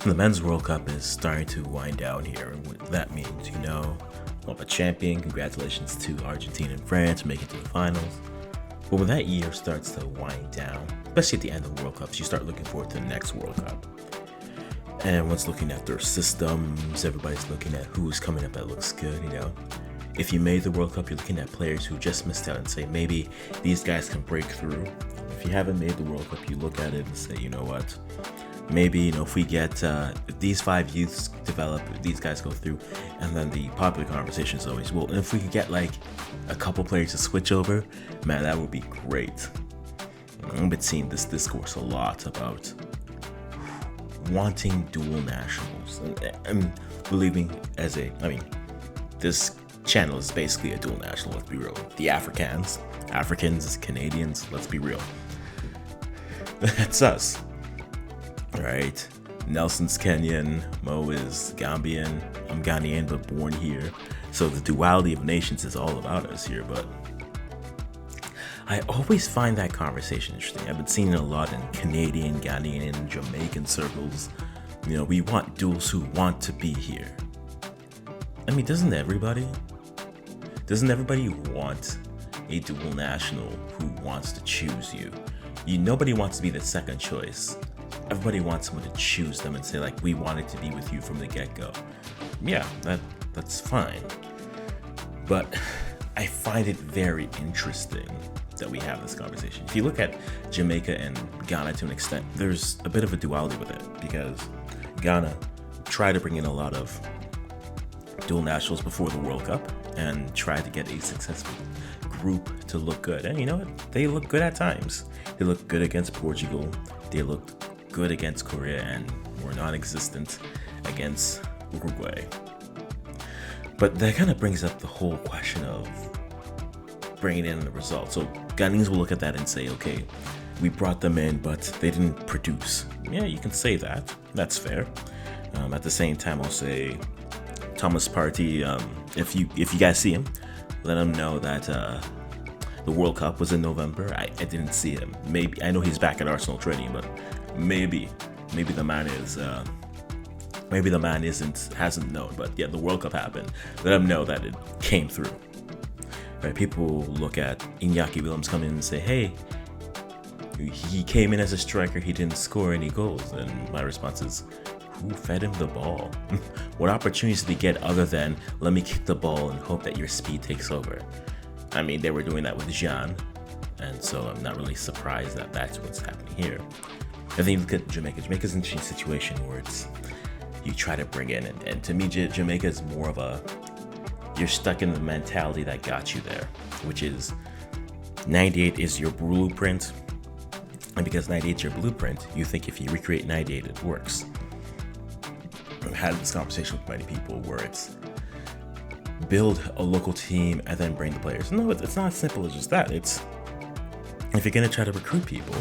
The Men's World Cup is starting to wind down here, and what that means, well, a champion, congratulations to Argentina and France making it to the finals. But when that year starts to wind down, especially at the end of the World Cups, you start looking forward to the next World Cup. And everyone's looking at their systems, everybody's looking at who's coming up that looks good, If you made the World Cup, you're looking at players who just missed out and say, maybe these guys can break through. If you haven't made the World Cup, you look at it and say, you know what? Maybe, if we get if these 5 youths develop, these guys go through, and then the popular conversation is always, well, if we could get like a couple players to switch over, man, that would be great. I've been seeing this discourse a lot about wanting dual nationals and believing this channel is basically a dual national, let's be real. The Africans, Canadians, let's be real. That's us. Right? Nelson's Kenyan, Mo is Gambian, I'm Ghanaian but born here. So the duality of nations is all about us here, but I always find that conversation interesting. I've been seeing it a lot in Canadian, Ghanaian, and Jamaican circles. We want duals who want to be here. Doesn't everybody want a dual national who wants to choose you? Nobody wants to be the second choice. Everybody wants someone to choose them and say, like, we wanted to be with you from the get-go. Yeah, that's fine. But I find it very interesting that we have this conversation. If you look at Jamaica and Ghana to an extent, there's a bit of a duality with it, because Ghana tried to bring in a lot of dual nationals before the World Cup and tried to get a successful group to look good. And you know what? They look good at times. They looked good against Portugal. They looked good against Korea and were non-existent against Uruguay. But that kind of brings up the whole question of bringing in the results. So Ghanaians will look at that and say, okay, we brought them in, but they didn't produce. Yeah, you can say that. That's fair. At the same time, I'll say Thomas Partey, if you guys see him, let him know that the World Cup was in November. I didn't see him. Maybe I know he's back at Arsenal training, but maybe the man is hasn't known. But yeah, the World Cup happened. Let him know that it came through. Right? People look at Iñaki Williams come in and say, hey, he came in as a striker, he didn't score any goals. And my response is, who fed him the ball? What opportunities did he get other than let me kick the ball and hope that your speed takes over? They were doing that with Jean, and so I'm not really surprised that that's what's happening here. I think you look at Jamaica. Jamaica's an interesting situation where it's you try to bring in, and to me, Jamaica is more of a you're stuck in the mentality that got you there, which is 98 is your blueprint, and because 98 is your blueprint, you think if you recreate 98, it works. I've had this conversation with many people where it's build a local team and then bring the players. No, it's not as simple as just that. It's if you're going to try to recruit people,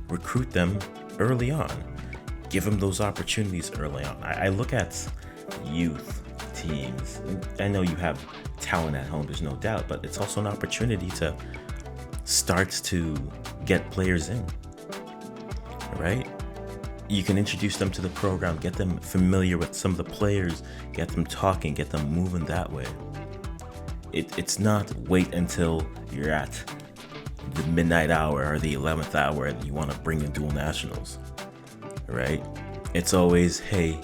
recruit them early on. Give them those opportunities early on. I look at youth teams. I know you have talent at home, there's no doubt, but it's also an opportunity to start to get players in, right? You can introduce them to the program, get them familiar with some of the players, get them talking, get them moving that way. It's not wait until you're at the midnight hour or the 11th hour and you want to bring in dual nationals, right? It's always, hey,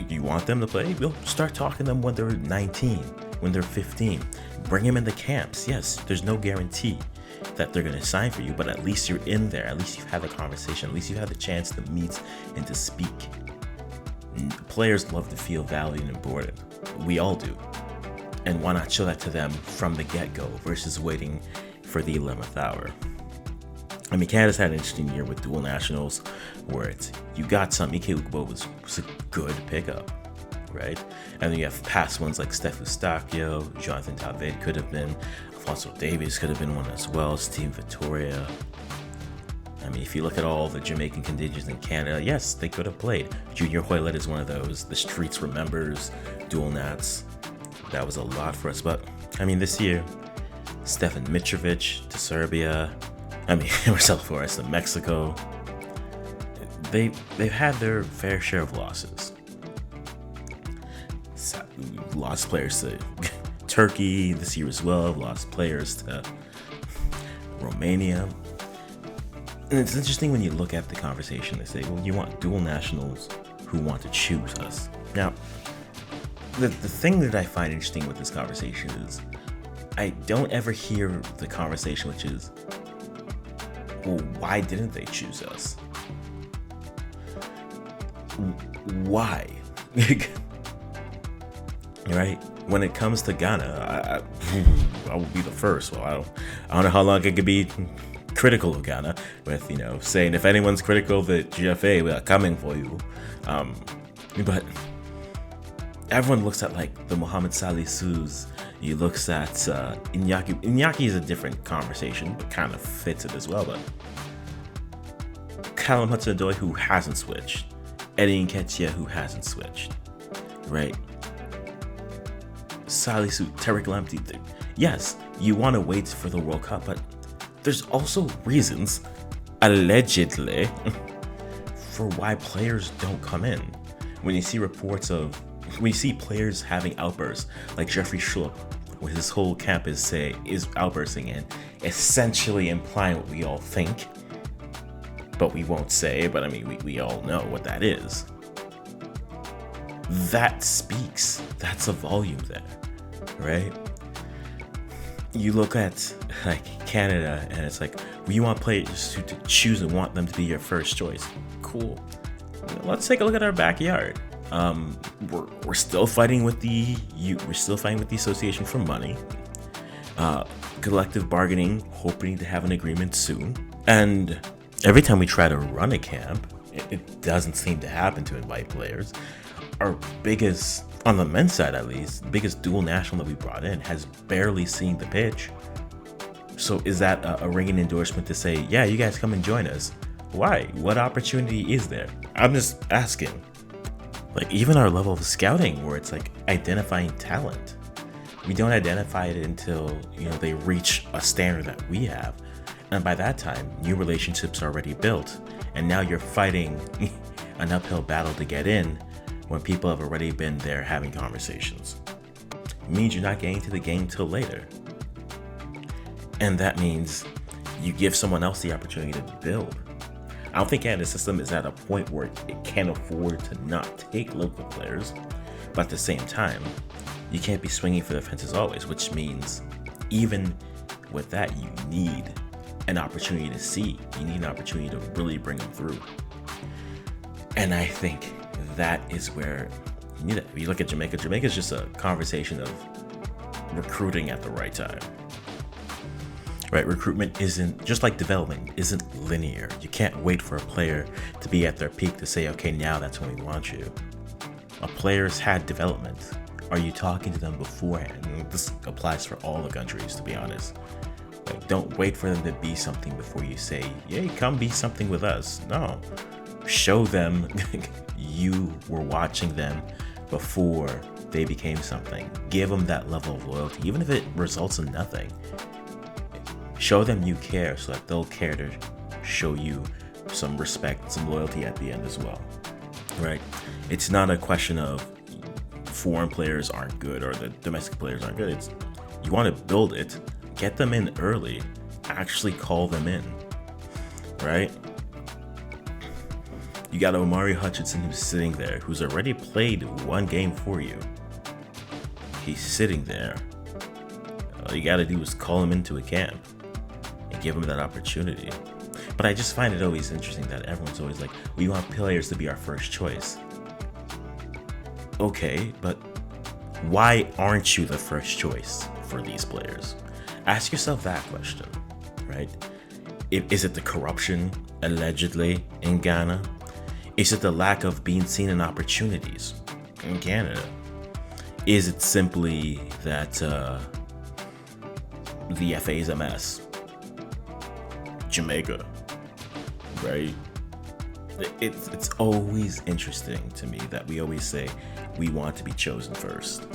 you want them to play? We'll start talking to them when they're 19, when they're 15. Bring them in the camps. Yes, there's no guarantee that they're going to sign for you, but at least you're in there. At least you've had a conversation. At least you had the chance to meet and to speak. Players love to feel valued and important. We all do. And why not show that to them from the get-go versus waiting for the 11th hour? Canada's had an interesting year with dual nationals where it's you got some. Ike Ukubo was a good pickup, right? And then you have past ones like Steph Eustáquio, Jonathan David could have been, Alfonso Davies could have been one as well, Steve Vittoria. If you look at all the Jamaican contingents in Canada, yes, they could have played. Junior Hoylett is one of those. The Streets remembers dual nats. That was a lot for us. But, this year, Stefan Mitrovic to Serbia. Marcelo Flores to Mexico. they've had their fair share of losses. Lost players to Turkey this year as well. Lost players to Romania. And it's interesting when you look at the conversation. They say, well, you want dual nationals who want to choose us. Now, the thing that I find interesting with this conversation is I don't ever hear the conversation which is, well, why didn't they choose us? Why? Right? When it comes to Ghana, I will be the first. Well, I don't know how long I could be critical of Ghana with, saying if anyone's critical of the GFA, we are coming for you. But everyone looks at like the Mohamed Salih Su's. He looks at Iñaki. Iñaki is a different conversation, but kind of fits it as well. But Callum Hudson-Odoi, who hasn't switched. Eddie Nketiah, who hasn't switched. Right? Salisu, Tariq Lamptey. Yes, you want to wait for the World Cup, but there's also reasons, allegedly, for why players don't come in. When you see players having outbursts, like Jeffrey Schlupp, where his whole camp is outbursting and essentially implying what we all think, but we won't say, but I mean, we all know what that is. That speaks. That's a volume there, right? You look at like Canada and it's like, we want players to choose and want them to be your first choice. Cool. Let's take a look at our backyard. We're still fighting with the association for money. Collective bargaining, hoping to have an agreement soon. And every time we try to run a camp, it doesn't seem to happen to invite players. Our biggest, on the men's side at least, biggest dual national that we brought in has barely seen the pitch. So is that a ringing endorsement to say, yeah, you guys come and join us? Why? What opportunity is there? I'm just asking. Like, even our level of scouting, where it's like identifying talent, we don't identify it until they reach a standard that we have, and by that time new relationships are already built, and now you're fighting an uphill battle to get in when people have already been there having conversations. It means you're not getting to the game till later, and that means you give someone else the opportunity to build. I don't think Canada's system is at a point where it can't afford to not take local players, but at the same time, you can't be swinging for the fences always, which means even with that, you need an opportunity to see. You need an opportunity to really bring them through. And I think that is where you need it. If you look at Jamaica, Jamaica's just a conversation of recruiting at the right time. Right, recruitment isn't, just like development, isn't linear. You can't wait for a player to be at their peak to say, okay, now that's when we want you. A player's had development. Are you talking to them beforehand? And this applies for all the countries, to be honest. Like, don't wait for them to be something before you say, yay, come be something with us. No, show them you were watching them before they became something. Give them that level of loyalty, even if it results in nothing. Show them you care so that they'll care to show you some respect, some loyalty at the end as well, right? It's not a question of foreign players aren't good or the domestic players aren't good. It's, you want to build it, get them in early, actually call them in, right? You got Omari Hutchinson who's sitting there, who's already played one game for you. He's sitting there. All you got to do is call him into a camp. Give them that opportunity. But I just find it always interesting that everyone's always like, we want players to be our first choice. Okay, but why aren't you the first choice for these players? Ask yourself that question, right? Is it the corruption, allegedly, in Ghana? Is it the lack of being seen in opportunities in Canada? Is it simply that the FA is a mess? Jamaica, right? It's always interesting to me that we always say we want to be chosen first,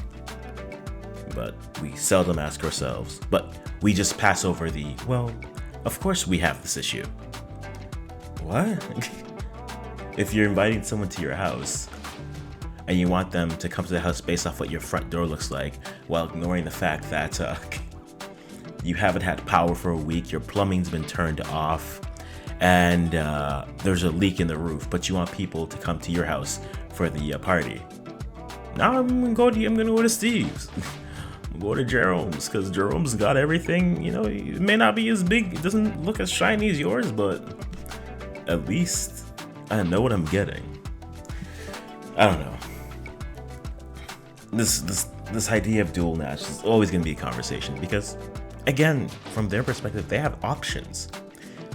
but we seldom ask ourselves, but we just pass over the, well, of course we have this issue. What? If you're inviting someone to your house and you want them to come to the house based off what your front door looks like, while ignoring the fact that you haven't had power for a week, your plumbing's been turned off, and there's a leak in the roof, but you want people to come to your house for the party. Now I'm gonna go to Steve's. I'm gonna go to Jerome's, because Jerome's got everything. You know, it may not be as big, it doesn't look as shiny as yours, but at least I know what I'm getting. I don't know. This idea of dual natch is always gonna be a conversation, because again, from their perspective, they have options,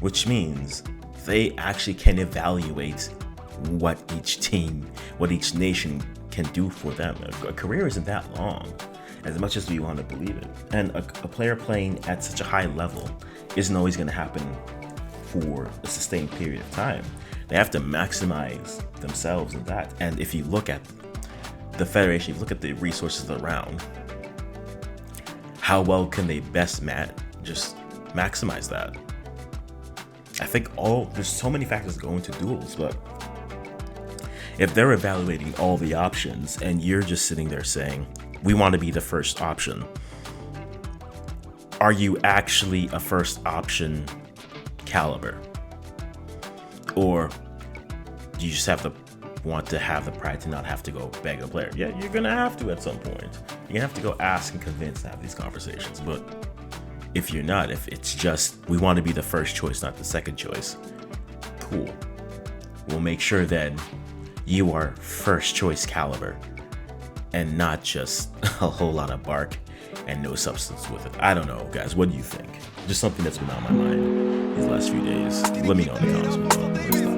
which means they actually can evaluate what each team, what each nation can do for them. A career isn't that long, as much as we want to believe it. And a player playing at such a high level isn't always going to happen for a sustained period of time. They have to maximize themselves in that. And if you look at the Federation, if you look at the resources around, how well can they best just maximize that? I think there's so many factors that go into duels, but if they're evaluating all the options and you're just sitting there saying, we want to be the first option, are you actually a first option caliber? Or do you just want to have the pride to not have to go beg a player? Yeah, you're going to have to at some point. You're going to have to go ask and convince to have these conversations. But if you're not, if it's just, we want to be the first choice, not the second choice, cool. We'll make sure that you are first choice caliber and not just a whole lot of bark and no substance with it. I don't know, guys. What do you think? Just something that's been on my mind these last few days. Let me know in the comments below.